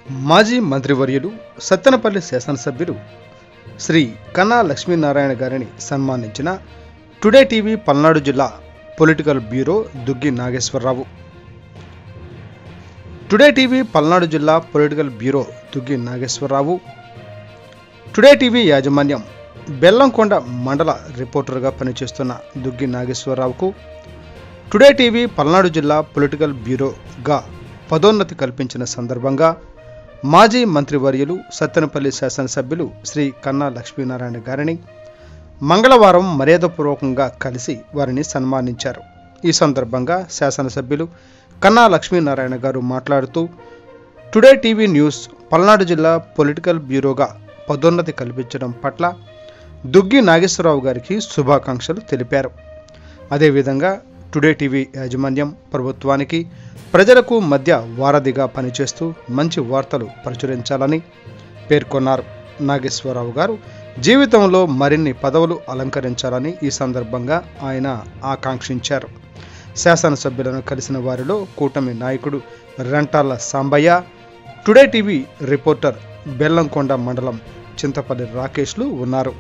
మాజీ మంత్రివర్యులు సత్తెనపల్లి శాసనసభ్యులు శ్రీ కన్నా లక్ష్మీనారాయణ గారిని సన్మానించిన టుడే టీవీ పల్నాడు జిల్లా political bureau Duggi Nageswararao. Today TV Palnadu జిల్లా political bureau Duggi Nageswararao, today TV యాజమాన్యం బెల్లంకొండ మండల రిపోర్టర్గా పనిచేస్తున్న దుగ్గి నాగేశ్వరరావుకు టుడే టీవీ పల్నాడు జిల్లా పొలిటికల్ బ్యూరోగా పదోన్నతి కల్పించిన సందర్భంగా మాజీ మంత్రివర్యులు సత్తెనపల్లి శాసనసభ్యులు శ్రీ కన్నా లక్ష్మీనారాయణ గారిని మంగళవారం మర్యాదపూర్వకంగా కలిసి వారిని సన్మానించారు. ఈ సందర్భంగా శాసనసభ్యులు కన్నా లక్ష్మీనారాయణ గారు మాట్లాడుతూ టుడే టీవీ న్యూస్ పల్నాడు జిల్లా పొలిటికల్ బ్యూరోగా పదోన్నతి కల్పించడం పట్ల దుగ్గి నాగేశ్వరరావు గారికి శుభాకాంక్షలు తెలిపారు. అదేవిధంగా టుడే టీవీ యాజమాన్యం ప్రభుత్వానికి ప్రజలకు మధ్య వారధిగా పనిచేస్తూ మంచి వార్తలు ప్రచురించాలని పేర్కొన్నారు. నాగేశ్వరరావు గారు జీవితంలో మరిన్ని పదవులు అలంకరించాలని ఈ సందర్భంగా ఆయన ఆకాంక్షించారు. శాసనసభ్యులను కలిసిన వారిలో కూటమి నాయకుడు Rantala Sambaiah, today TV reporter Bellamkonda మండలం చింతపల్లి రాకేష్లు ఉన్నారు.